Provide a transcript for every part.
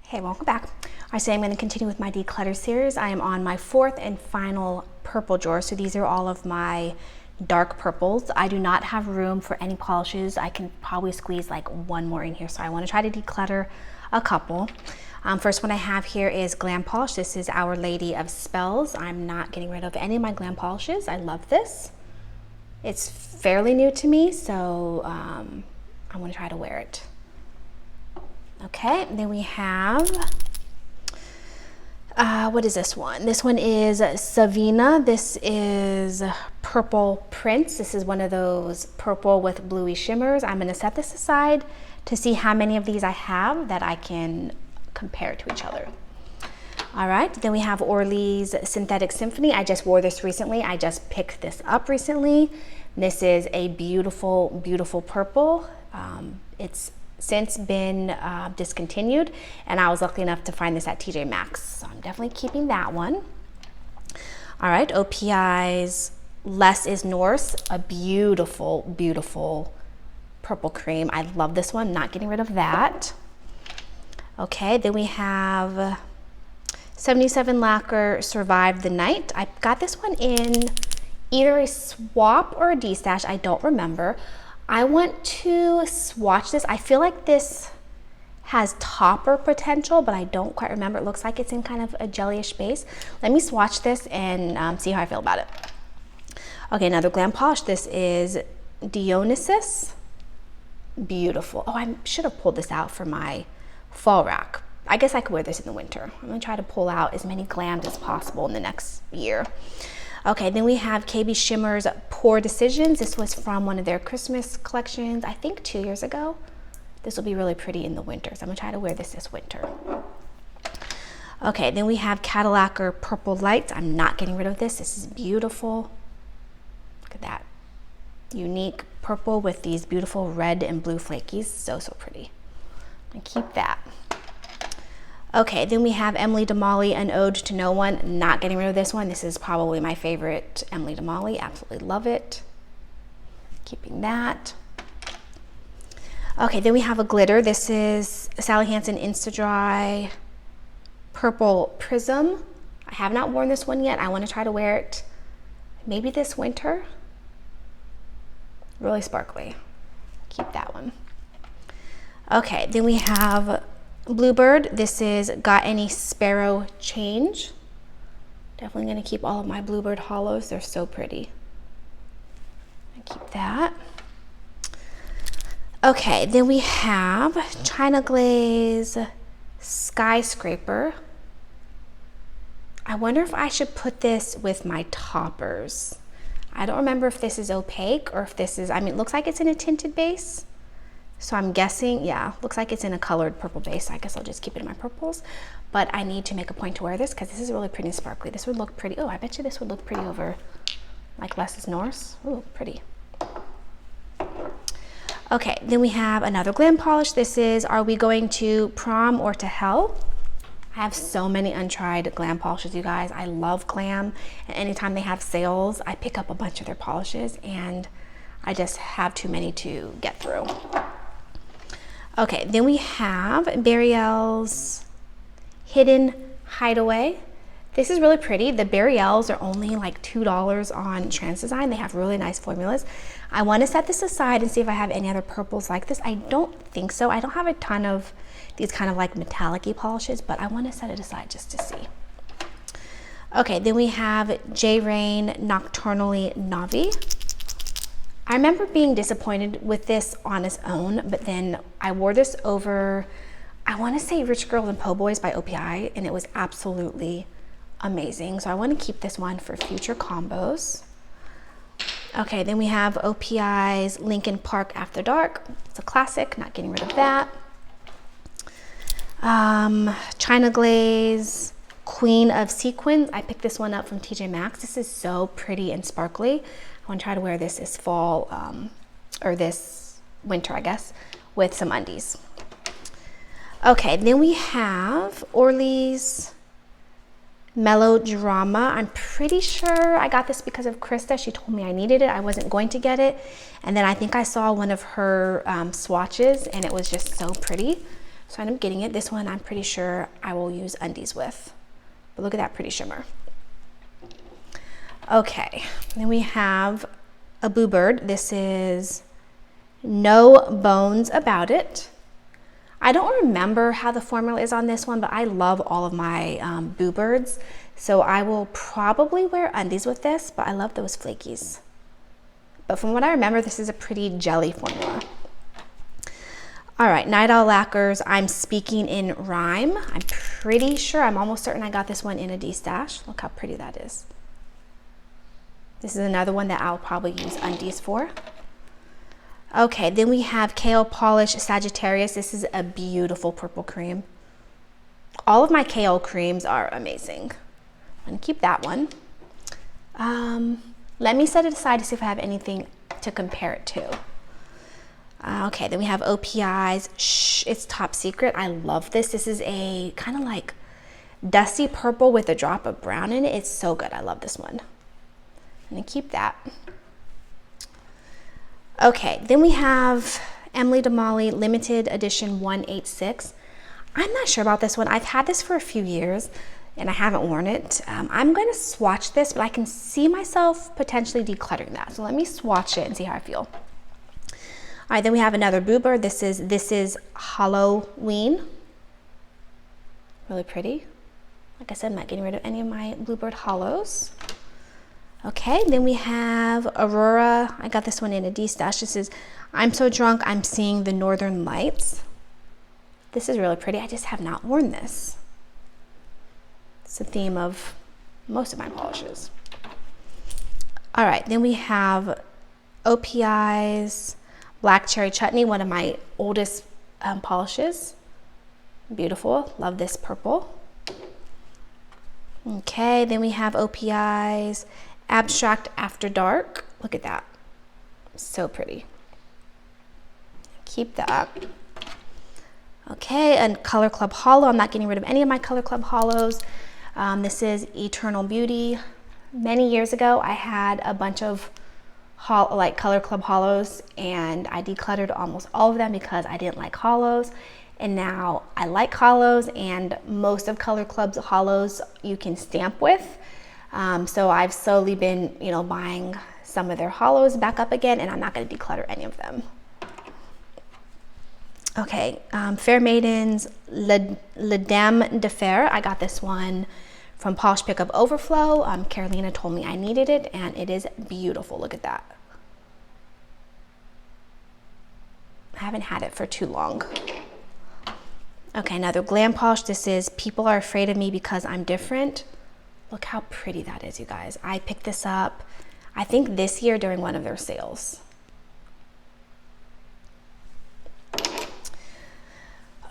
Hey, welcome back. I say I'm going to continue with my declutter series. I am on my fourth and final purple drawer. So these are all of my dark purples. I do not have room for any polishes. I can probably squeeze like one more in here. So I want to try to declutter a couple. First one I have here is Glam Polish. This is Our Lady of Spells. I'm not getting rid of any of my glam polishes. I love this. It's fairly new to me, so I want to try to wear it. Okay, then we have, what is this one? This one is Savina. This is Purple Prince. This is one of those purple with bluey shimmers. I'm gonna set this aside to see how many of these I have that I can compare to each other. All right, then we have Orly's Synthetic Symphony. I just wore this recently. I just picked this up recently. This is a beautiful, beautiful purple. It's since been discontinued, and I was lucky enough to find this at TJ Maxx, so I'm definitely keeping that one. All right, OPI's Less is Norse, a beautiful, beautiful purple cream. I love this one, not getting rid of that. Okay, then we have 77 Lacquer Survive the Night. I got this one in either a swap or a destash, I don't remember. I want to swatch this. I feel like this has topper potential, but I don't quite remember. It looks like it's in kind of a jellyish base. Let me swatch this and see how I feel about it. Okay, another glam polish. This is Dionysus. Beautiful. Oh, I should have pulled this out for my fall rack. I guess I could wear this in the winter. I'm gonna try to pull out as many glams as possible in the next year. Okay, then we have KB Shimmer's Poor Decisions. This was from one of their Christmas collections, I think 2 years ago. This will be really pretty in the winter, so I'm gonna try to wear this winter. Okay, then we have Cadillac Purple Lights. I'm not getting rid of this. This is beautiful. Look at that. Unique purple with these beautiful red and blue flakies. So, so pretty. I'm gonna keep that. Okay, then we have Emily Damali, An Ode to No One. Not getting rid of this one. This is probably my favorite Emily Damali. Absolutely love it. Keeping that. Okay, then we have a glitter. This is Sally Hansen Insta-Dry Purple Prism. I have not worn this one yet. I want to try to wear it maybe this winter. Really sparkly. Keep that one. Okay, then we have Bluebird. This is Got Any Sparrow Change. Definitely going to keep all of my Bluebird hollows. They're so pretty. I keep that. Okay, then we have China Glaze Skyscraper. I wonder if I should put this with my toppers. I don't remember if this is opaque or if this is, I mean, it looks like it's in a tinted base. So I'm guessing, yeah, looks like it's in a colored purple base. I guess I'll just keep it in my purples. But I need to make a point to wear this because this is really pretty and sparkly. This would look pretty. Oh, I bet you this would look pretty over like Less is Norse. Ooh, pretty. Okay, then we have another glam polish. This is Are We Going to Prom or to Hell? I have so many untried glam polishes, you guys. I love glam. And anytime they have sales, I pick up a bunch of their polishes and I just have too many to get through. Okay, then we have Burial's Hidden Hideaway. This is really pretty. The Burials are only like $2 on Transdesign. They have really nice formulas. I want to set this aside and see if I have any other purples like this. I don't think so. I don't have a ton of these kind of like metallic-y polishes, but I want to set it aside just to see. Okay, then we have J. Rain Nocturnally Navi. I remember being disappointed with this on its own, but then I wore this over, I want to say Rich Girls and Po' Boys by OPI, and it was absolutely amazing. So I want to keep this one for future combos. Okay, then we have OPI's Lincoln Park After Dark. It's a classic, not getting rid of that. China Glaze Queen of Sequins. I picked this one up from TJ Maxx. This is so pretty and sparkly. I want to try to wear this fall, or this winter, I guess, with some undies. Okay, then we have Orly's Melodrama. I'm pretty sure I got this because of Krista. She told me I needed it. I wasn't going to get it. And then I think I saw one of her swatches and it was just so pretty. So I ended up getting it. This one I'm pretty sure I will use undies with. But look at that pretty shimmer. Okay, then we have a Boo Bird. This is No Bones About It. I don't remember how the formula is on this one, but I love all of my Boo Birds. So I will probably wear undies with this, but I love those flakies. But from what I remember, this is a pretty jelly formula. All right, Night Owl Lacquers. I'm speaking in rhyme. I'm pretty sure, I'm almost certain I got this one in a D-stash. Look how pretty that is. This is another one that I'll probably use undies for. Okay, then we have Kale Polish Sagittarius. This is a beautiful purple cream. All of my kale creams are amazing. I'm gonna keep that one. Let me set it aside to see if I have anything to compare it to. Okay, then we have OPI's. Shh, it's Top Secret. I love this. This is a kind of like dusty purple with a drop of brown in it. It's so good. I love this one. I'm gonna keep that. Okay, then we have Emily DeMolly Limited Edition 186. I'm not sure about this one. I've had this for a few years and I haven't worn it. I'm going to swatch this, but I can see myself potentially decluttering that. So let me swatch it and see how I feel. All right, then we have another Boo Bird. This is Halloween. Really pretty. Like I said, I'm not getting rid of any of my Boo Bird hollows. Okay, then we have Aurora. I got this one in a D-stash. This is I'm So Drunk, I'm Seeing the Northern Lights. This is really pretty. I just have not worn this. It's the theme of most of my polishes. All right, then we have OPI's Black Cherry Chutney, one of my oldest polishes. Beautiful, love this purple. Okay, then we have OPI's Abstract After Dark. Look at that, so pretty. Keep that. Okay, and Color Club Hollow. I'm not getting rid of any of my Color Club hollows. This is Eternal Beauty. Many years ago, I had a bunch of Color Club hollows and I decluttered almost all of them because I didn't like hollows. And now I like hollows, and most of Color Club's hollows you can stamp with. So I've slowly been, buying some of their hollows back up again, and I'm not going to declutter any of them. Okay, Fair Maiden's Le Dame de Fer. I got this one from Polish Pickup Overflow. Carolina told me I needed it, and it is beautiful. Look at that. I haven't had it for too long. Okay, another glam polish. This is People Are Afraid of Me Because I'm Different. Look how pretty that is, you guys. I picked this up, I think this year during one of their sales.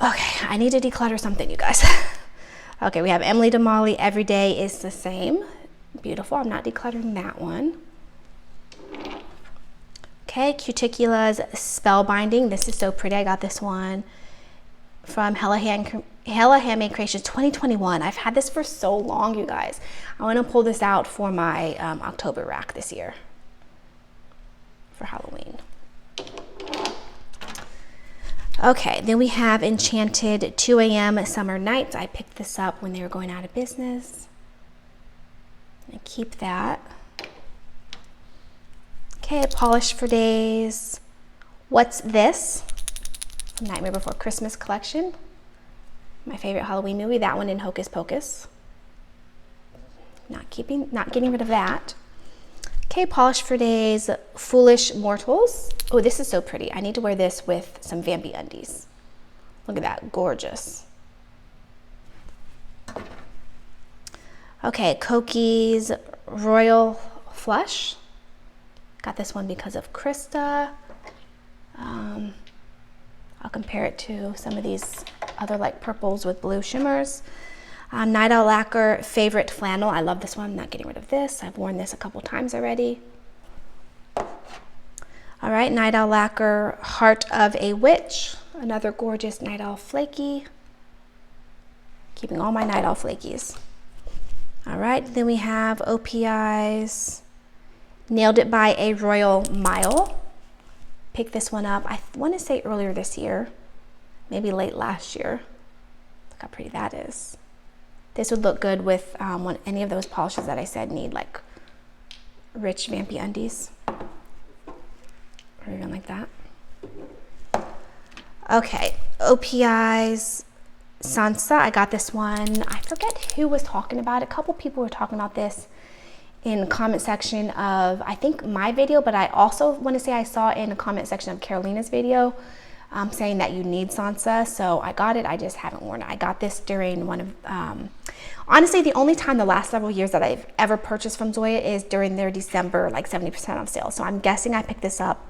Okay, I need to declutter something, you guys. Okay, we have Emily DeMolly, Every Day Is the Same. Beautiful, I'm not decluttering that one. Okay, Cuticula's Spellbinding. This is so pretty. I got this one from Hella Handmade Creations 2021. I've had this for so long, you guys. I want to pull this out for my October rack this year for Halloween. Okay, then we have Enchanted 2 AM Summer Nights. I picked this up when they were going out of business. I keep that. Okay, Polish for Days. What's This? Nightmare Before Christmas collection. My favorite Halloween movie. That one in Hocus Pocus. Not getting rid of that. Okay, Polish for Days, Foolish Mortals. Oh, this is so pretty. I need to wear this with some Vampy undies. Look at that, gorgeous. Okay, Koki's Royal Flush. Got this one because of Krista. I'll compare it to some of these other like purples with blue shimmers. Night Owl Lacquer Favorite Flannel. I love this one. I'm not getting rid of this. I've worn this a couple times already. All right, Night Owl Lacquer Heart of a Witch. Another gorgeous Night Owl Flaky. Keeping all my Night Owl Flakies. All right, then we have OPI's Nailed It by a Royal Mile. Picked this one up, I want to say earlier this year. maybe late last year. Look how pretty that is. This would look good with any of those polishes that I said need like rich vampy undies, or even like that. Okay, OPI's Sansa. I got this one. I forget who was talking about it. A couple people were talking about this in the comment section of, I think, my video, but I also want to say I saw in the comment section of Carolina's video saying that you need Sansa. So I got it. I just haven't worn it. I got this during one of, honestly, the only time the last several years that I've ever purchased from Zoya is during their December, like 70% off sale. So I'm guessing I picked this up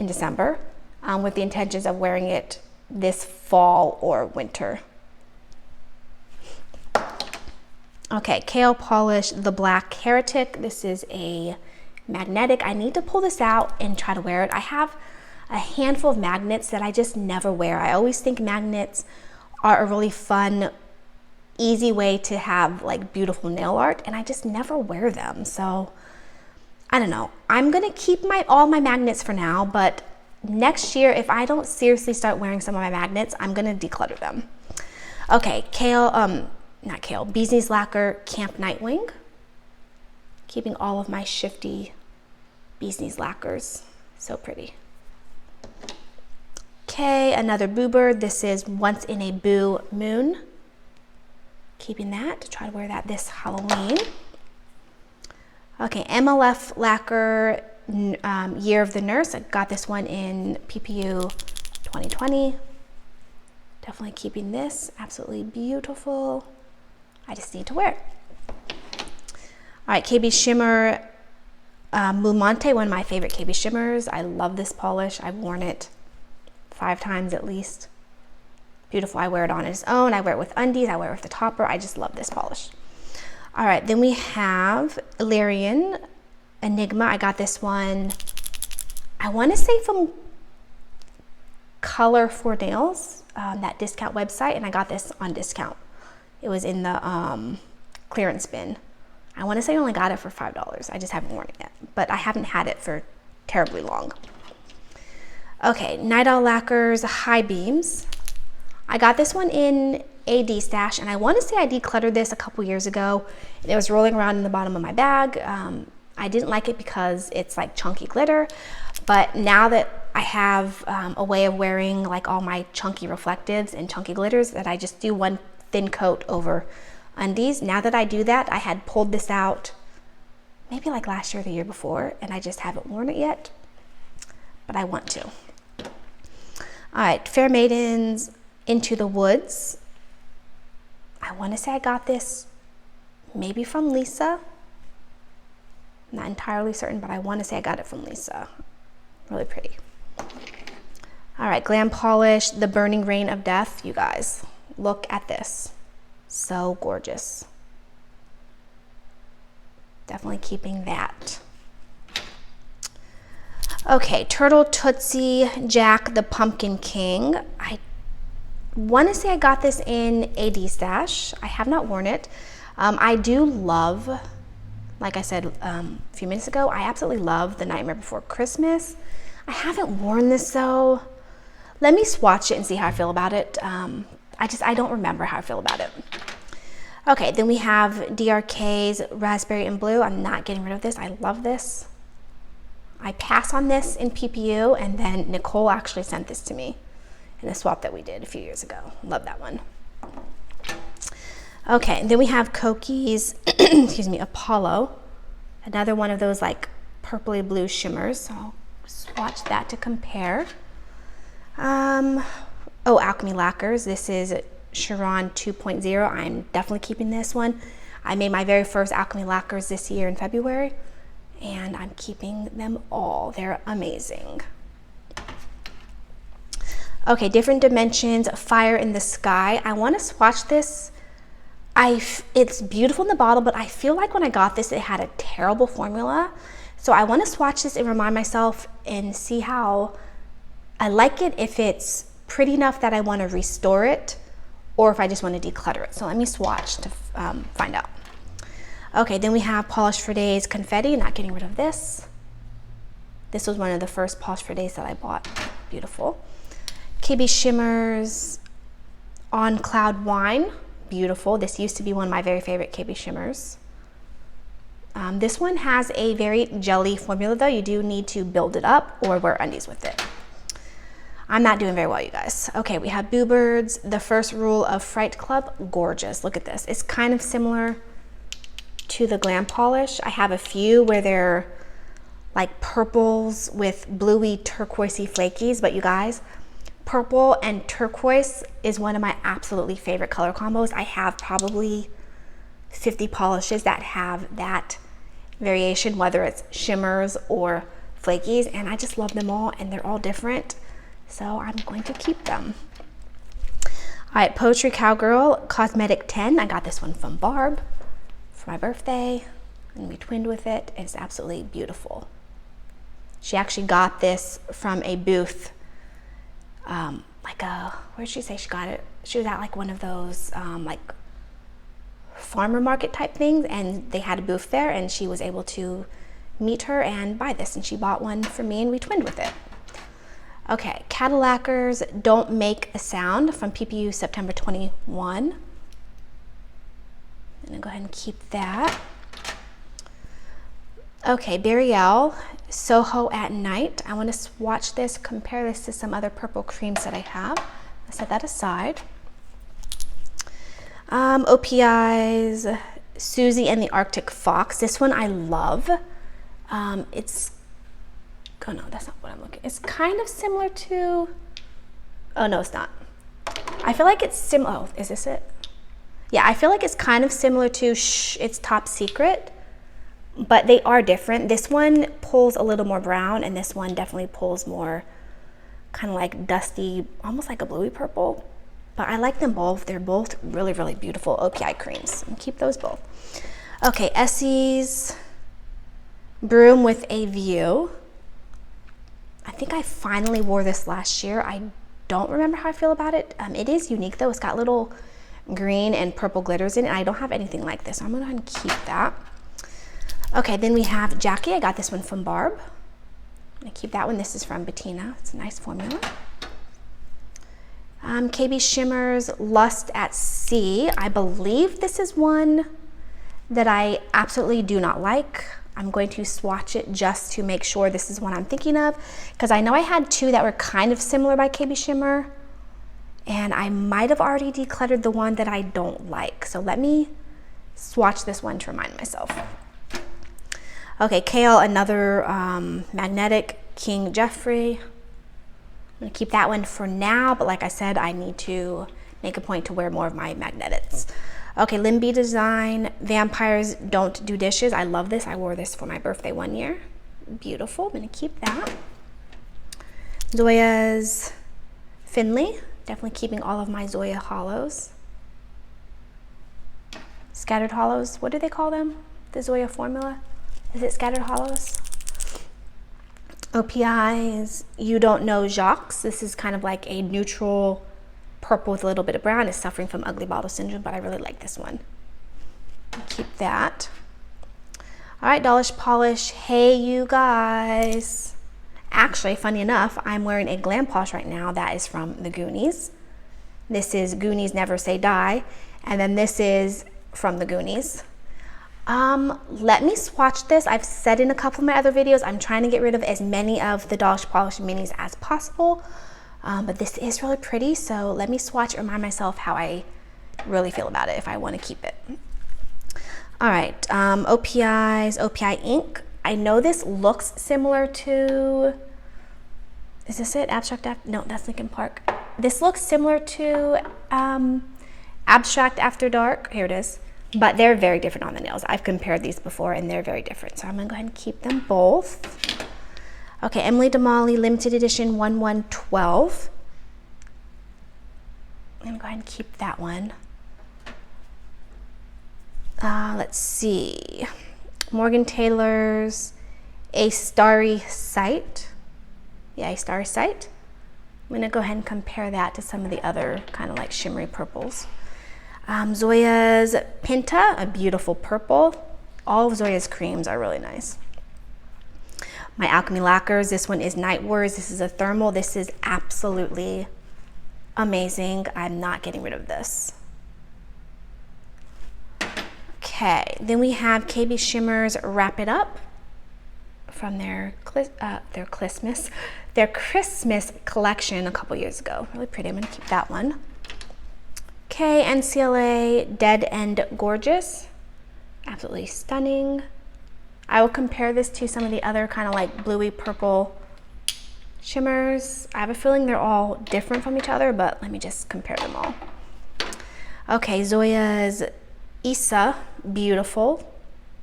in December with the intentions of wearing it this fall or winter. Okay, Kale Polish, the Black Heretic. This is a magnetic. I need to pull this out and try to wear it. I have a handful of magnets that I just never wear. I always think magnets are a really fun, easy way to have like beautiful nail art, and I just never wear them. So I don't know. I'm gonna keep all my magnets for now, but next year, if I don't seriously start wearing some of my magnets, I'm gonna declutter them. Okay, Bee's Knees Lacquer Camp Nightwing. Keeping all of my shifty Bee's Knees lacquers. So pretty. Okay, another Boo Bird. This is Once in a Boo Moon. Keeping that to try to wear that this Halloween. Okay, MLF Lacquer Year of the Nurse. I got this one in PPU 2020. Definitely keeping this. Absolutely beautiful. I just need to wear it. All right, KB Shimmer Mumante, one of my favorite KB Shimmers. I love this polish. I've worn it 5 times at least. Beautiful. I wear it on its own. I wear it with undies. I wear it with the topper. I just love this polish. All right, then we have Illyrian Enigma. I got this one, I want to say from Color for Nails, that discount website, and I got this on discount. It was in the clearance bin. I want to say I only got it for $5. I just haven't worn it yet, but I haven't had it for terribly long. Okay, Night Owl Lacquers High Beams. I got this one in AD stash, and I want to say I decluttered this a couple years ago, and it was rolling around in the bottom of my bag. I didn't like it because it's like chunky glitter, but now that I have a way of wearing like all my chunky reflectives and chunky glitters, that I just do one thin coat over undies. Now that I do that, I had pulled this out maybe like last year or the year before, and I just haven't worn it yet, but I want to. All right, Fair Maidens Into the Woods. I want to say I got this maybe from Lisa. Not entirely certain, but I want to say I got it from Lisa. Really pretty. All right, Glam Polish, The Burning Rain of Death. You guys, look at this. So gorgeous. Definitely keeping that. Okay, Turtle Tootsie Jack the Pumpkin King. I want to say I got this in AD stash. I have not worn it. I do love, like I said a few minutes ago, I absolutely love The Nightmare Before Christmas. I haven't worn this though. Let me swatch it and see how I feel about it. I don't remember how I feel about it. Okay, then we have DRK's Raspberry and Blue. I'm not getting rid of this. I love this. I pass on this in PPU, and then Nicole actually sent this to me in a swap that we did a few years ago. Love that one. Okay, and then we have Koki's, excuse me, Apollo. Another one of those like purpley blue shimmers. So I'll swatch that to compare. Oh, Alchemy Lacquers. This is Chiron 2.0. I'm definitely keeping this one. I made my very first Alchemy Lacquers this year in February, and I'm keeping them all. They're amazing. Okay, Different Dimensions, Fire in the Sky. I want to swatch this. It's beautiful in the bottle, but I feel like when I got this, it had a terrible formula. So I want to swatch this and remind myself and see how I like it, if it's pretty enough that I want to restore it, or if I just want to declutter it. So let me swatch to find out. Okay, then we have Polish for Days Confetti. Not getting rid of this. This was one of the first Polish for Days that I bought. Beautiful. KB Shimmers On Cloud Wine, beautiful. This used to be one of my very favorite KB Shimmers. This one has a very jelly formula though. You do need to build it up or wear undies with it. I'm not doing very well, you guys. Okay, we have Boo Birds, The First Rule of Fright Club, gorgeous. Look at this. It's kind of similar to the Glam Polish. I have a few where they're like purples with bluey turquoisey flakies, but you guys, purple and turquoise is one of my absolutely favorite color combos. I have probably 50 polishes that have that variation, whether it's shimmers or flakies, and I just love them all and they're all different, so I'm going to keep them. All right, Poetry Cowgirl Cosmetic 10. I got this one from Barb for my birthday and we twinned with it. It's absolutely beautiful. She actually got this from a booth, where'd she say she got it? She was at like one of those like farmer market type things, and they had a booth there and she was able to meet her and buy this, and she bought one for me and we twinned with it. Okay, Cadillacers Don't Make a Sound from PPU September 21. I'm gonna go ahead and keep that. Okay, Burial Soho at Night. I want to swatch this, compare this to some other purple creams that I have. I'll set that aside. OPI's Susie and the Arctic Fox. This one I love. Oh no, that's not what I'm looking. It's kind of similar to, oh no, it's not. I feel like it's similar. Oh, is this it? Yeah, I feel like it's kind of similar to It's Top Secret, but they are different. This one pulls a little more brown and this one definitely pulls more kind of like dusty, almost like a bluey purple. But I like them both. They're both really, really beautiful OPI creams. And keep those both. Okay, Essie's Broom with a View. I think I finally wore this last year. I don't remember how I feel about it. It is unique though. It's got little green and purple glitters in it. I don't have anything like this, so I'm gonna go ahead and keep that. Okay, then we have Jackie. I got this one from Barb. I'm gonna keep that one. This is from Bettina. It's a nice formula. KB Shimmers Lust at Sea. I believe this is one that I absolutely do not like. I'm going to swatch it just to make sure this is one I'm thinking of, because I know I had two that were kind of similar by KB Shimmer, and I might have already decluttered the one that I don't like. So let me swatch this one to remind myself. Okay, Kale, another magnetic King Jeffrey. I'm gonna keep that one for now, but like I said, I need to make a point to wear more of my magnetics. Okay, Limby Design, Vampires Don't Do Dishes. I love this. I wore this for my birthday one year. Beautiful. I'm gonna keep that. Zoya's Finley. Definitely keeping all of my Zoya hollows. Scattered hollows. What do they call them? The Zoya formula? Is it scattered hollows? OPI's You Don't Know Jacques. This is kind of like a neutral purple with a little bit of brown. It's suffering from ugly bottle syndrome, but I really like this one. Keep that. All right, Dollish Polish. Hey, you guys. Actually, funny enough, I'm wearing a Glam Polish right now that is from the Goonies. This is Goonies Never Say Die, and then this is from the Goonies. Let me swatch this. I've said in a couple of my other videos, I'm trying to get rid of as many of the Dollish Polish minis as possible. But this is really pretty, so let me swatch and remind myself how I really feel about it if I want to keep it. All right, OPI's OPI Ink. I know this looks similar to, is this it? No, that's Lincoln Park. This looks similar to Abstract After Dark. Here it is. But they're very different on the nails. I've compared these before and they're very different. So I'm gonna go ahead and keep them both. Okay, Emily Damali Limited Edition 1112. I'm gonna go ahead and keep that one. Let's see. Morgan Taylor's A Starry Sight. Yeah, A Starry Sight. I'm gonna go ahead and compare that to some of the other kind of like shimmery purples. Zoya's Pinta, a beautiful purple. All of Zoya's creams are really nice. My Alchemy Lacquers, this one is Night Wars. This is a thermal. This is absolutely amazing. I'm not getting rid of this. Okay, then we have KB Shimmers Wrap It Up from their Christmas collection a couple years ago. Really pretty. I'm gonna keep that one. Okay, NCLA Dead and Gorgeous. Absolutely stunning. I will compare this to some of the other kind of like bluey purple shimmers. I have a feeling they're all different from each other, but let me just compare them all. Okay, Zoya's Issa, beautiful.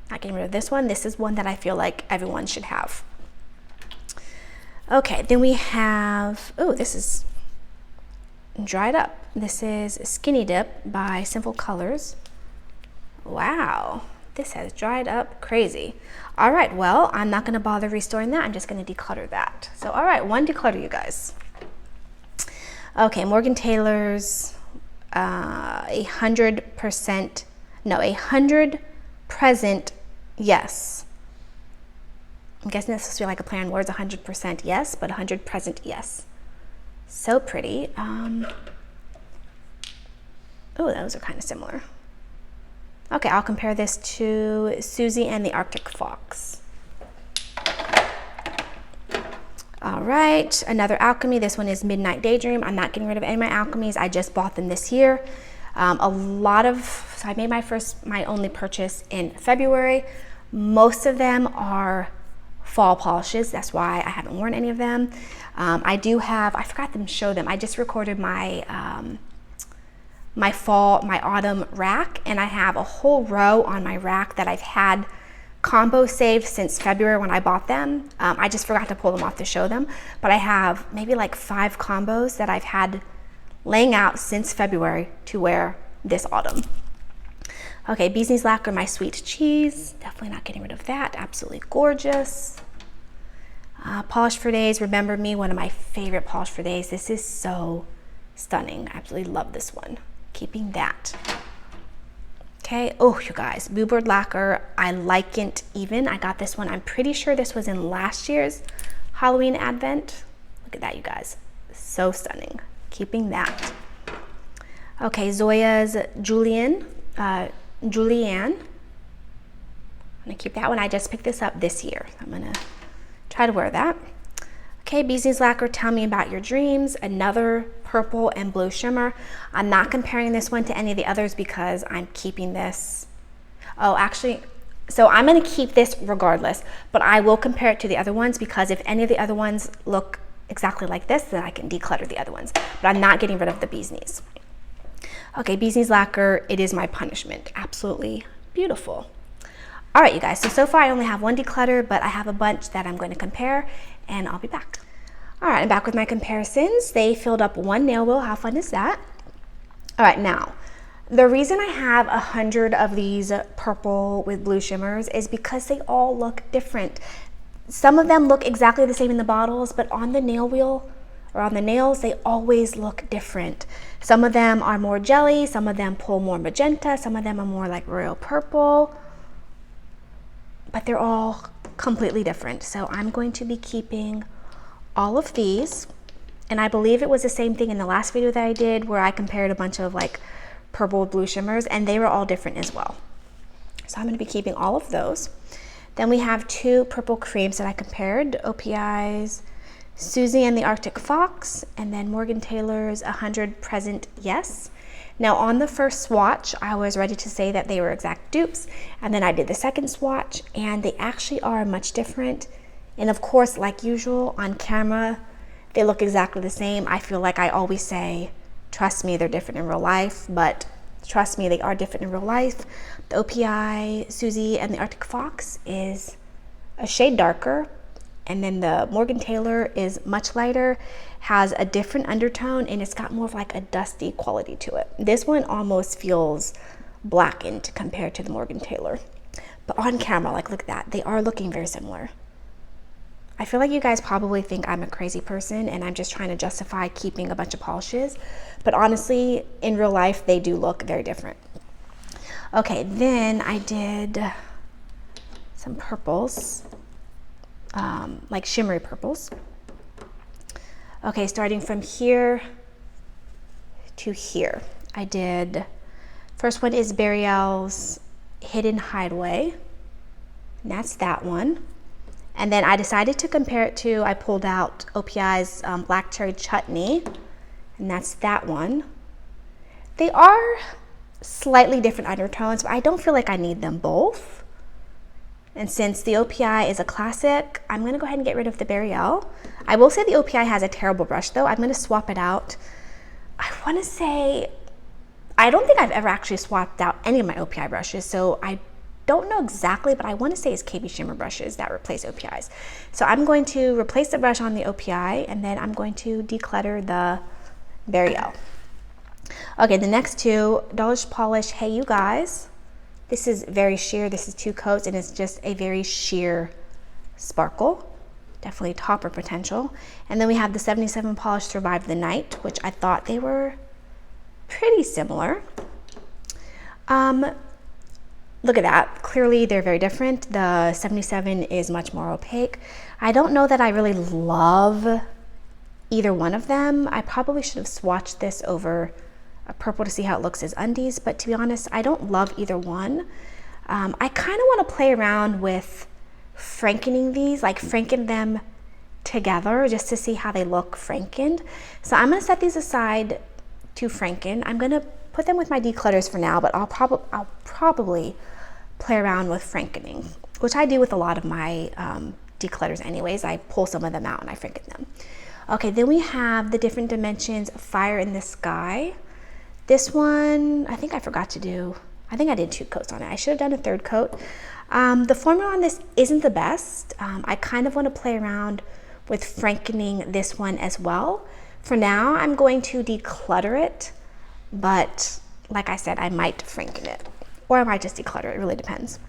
Not getting rid of this one. This is one that I feel like everyone should have. Okay, then we have, oh, this is dried up. This is Skinny Dip by Simple Colors. Wow, this has dried up crazy. All right, well, I'm not gonna bother restoring that. I'm just gonna declutter that. So, all right, one declutter, you guys. Okay, Morgan Taylor's 100 present yes. I'm guessing this is supposed to be like a play on words, 100% yes, but 100 present yes. So pretty. Oh, those are kind of similar. Okay, I'll compare this to Susie and the Arctic Fox. All right, another alchemy. This one is Midnight Daydream. I'm not getting rid of any of my alchemies. I just bought them this year. So I made my only purchase in February. Most of them are fall polishes. That's why I haven't worn any of them. I forgot to show them. I just recorded my my autumn rack, and I have a whole row on my rack that I've had combo saved since February when I bought them. I just forgot to pull them off to show them, but I have maybe like 5 combos that I've had laying out since February to wear this autumn. Okay, Bee's Knees Lacquer, my sweet cheese. Definitely not getting rid of that. Absolutely gorgeous. Polish for Days, Remember Me, one of my favorite polish for days. This is so stunning. I absolutely love this one. Keeping that. Okay, oh, you guys, Bluebird Lacquer, I like it even. I got this one, I'm pretty sure this was in last year's Halloween Advent. Look at that, you guys. So stunning. Keeping that. Okay, Zoya's Julianne. I'm gonna keep that one. I just picked this up this year. I'm gonna try to wear that. Okay, Bee's Knees Lacquer, Tell Me About Your Dreams. Another purple and blue shimmer. I'm not comparing this one to any of the others because I'm keeping this. Oh, actually, so I'm gonna keep this regardless, but I will compare it to the other ones because if any of the other ones look exactly like this, then I can declutter the other ones. But I'm not getting rid of the Bee's Knees. Okay, Bee's Knees Lacquer, It Is My Punishment. Absolutely beautiful. All right, you guys, so far I only have one declutter, but I have a bunch that I'm going to compare, and I'll be back. All right, I'm back with my comparisons. They filled up one nail wheel. How fun is that? All right, now, the reason I have 100 of these purple with blue shimmers is because they all look different. Some of them look exactly the same in the bottles, but on the nail wheel or on the nails, they always look different. Some of them are more jelly, some of them pull more magenta, some of them are more like royal purple, but they're all completely different. So I'm going to be keeping all of these, and I believe it was the same thing in the last video that I did where I compared a bunch of like purple with blue shimmers, and they were all different as well. So I'm going to be keeping all of those. Then we have 2 purple creams that I compared, OPI's Susie and the Arctic Fox, and then Morgan Taylor's 100 Present Yes. Now on the first swatch, I was ready to say that they were exact dupes, and then I did the second swatch, and they actually are much different. And of course, like usual, on camera, they look exactly the same. I feel like I always say, trust me, they're different in real life, but trust me, they are different in real life. The OPI Susie and the Arctic Fox is a shade darker, and then the Morgan Taylor is much lighter, has a different undertone, and it's got more of like a dusty quality to it. This one almost feels blackened compared to the Morgan Taylor. But on camera, like look at that, they are looking very similar. I feel like you guys probably think I'm a crazy person and I'm just trying to justify keeping a bunch of polishes, but honestly, in real life, they do look very different. Okay, then I did some purples, like shimmery purples. Okay, starting from here, to here. I did, first one is Burial's Hidden Hideaway, and that's that one. And then I decided to compare it to, I pulled out OPI's Black Cherry Chutney, and that's that one. They are slightly different undertones, but I don't feel like I need them both. And since the OPI is a classic, I'm gonna go ahead and get rid of the Burial. I will say the OPI has a terrible brush though. I'm gonna swap it out. I wanna say, I don't think I've ever actually swapped out any of my OPI brushes, so I don't know exactly, but I wanna say it's KB Shimmer brushes that replace OPIs. So I'm going to replace the brush on the OPI, and then I'm going to declutter the Burial. Okay, the next two, Dollar Polish Hey You Guys. This is very sheer. This is 2 coats, and it's just a very sheer sparkle. Definitely topper potential. And then we have the 77 Polish Survive the Night, which I thought they were pretty similar. Look at that. Clearly they're very different. The 77 is much more opaque. I don't know that I really love either one of them. I probably should have swatched this over a purple to see how it looks as undies, but to be honest, I don't love either one. I kind of want to play around with frankening these, like franken them together just to see how they look frankened. So I'm going to set these aside to franken. I'm going to put them with my declutters for now, but I'll probably play around with frankening, which I do with a lot of my declutters anyways. I pull some of them out and I franken them. Okay, then we have the Different Dimensions Fire in the Sky. This one, I think I forgot to do, I think I did 2 coats on it. I should have done a 3rd coat. The formula on this isn't the best. I kind of want to play around with frankening this one as well. For now, I'm going to declutter it, but like I said, I might franken it, or I might just declutter it. It really depends.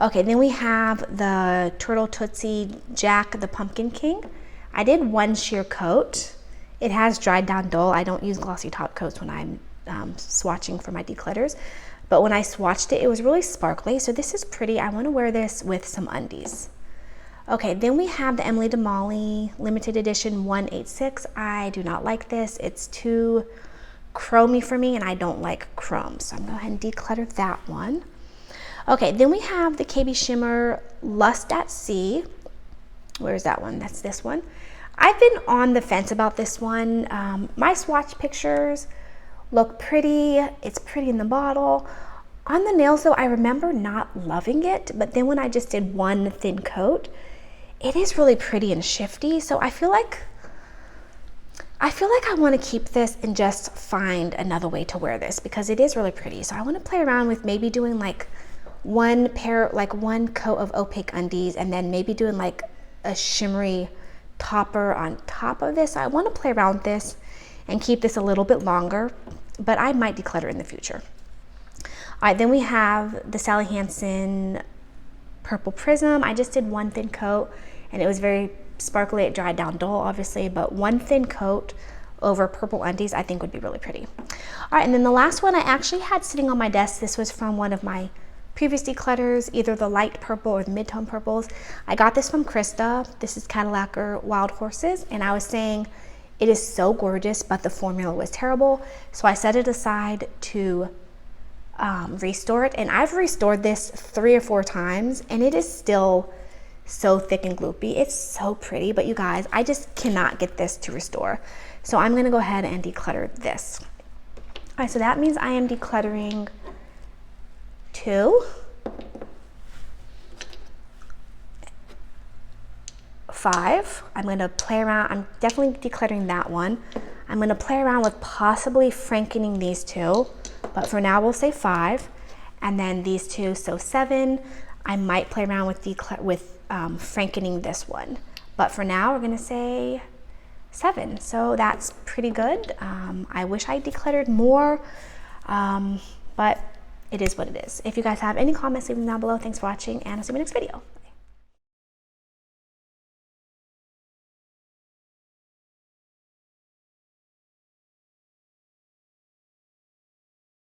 Okay, then we have the Turtle Tootsie Jack the Pumpkin King. I did 1 sheer coat. It has dried down dull. I don't use glossy top coats when I'm swatching for my declutters, but when I swatched it, it was really sparkly. So this is pretty. I want to wear this with some undies. Okay, then we have the Emily DeMolly Limited Edition 186. I do not like this. It's too chromy for me, and I don't like chrome. So I'm going to go ahead and declutter that one. Okay, then we have the KB Shimmer Lust at Sea. Where's that one? That's this one. I've been on the fence about this one. My swatch pictures look pretty. It's pretty in the bottle. On the nails though, I remember not loving it, but then when I just did 1 thin coat, it is really pretty and shifty. So I feel like I want to keep this and just find another way to wear this because it is really pretty. So I want to play around with maybe doing like 1 coat of opaque undies, and then maybe doing like a shimmery topper on top of this. I want to play around with this and keep this a little bit longer, but I might declutter in the future. All right, then we have the Sally Hansen Purple Prism. I just did 1 thin coat, and it was very sparkly. It dried down dull, obviously, but 1 thin coat over purple undies I think would be really pretty. All right, and then the last one I actually had sitting on my desk. This was from one of my previous declutters, either the light purple or the mid-tone purples. I got this from Krista. This is Cadillac Wild Horses, and I was saying it is so gorgeous, but the formula was terrible. So I set it aside to restore it, and I've restored this 3 or 4 times, and it is still so thick and gloopy. It's so pretty, but you guys, I just cannot get this to restore. So I'm gonna go ahead and declutter this. All right, so that means I am decluttering 2, 5. I'm going to play around. I'm definitely decluttering that one. I'm going to play around with possibly frankening these 2, but for now we'll say 5. And then these 2, so 7. I might play around with frankening this one, but for now we're going to say 7. So that's pretty good. I wish I decluttered more, but it is what it is. If you guys have any comments, leave them down below. Thanks for watching, and I'll see you in the next video.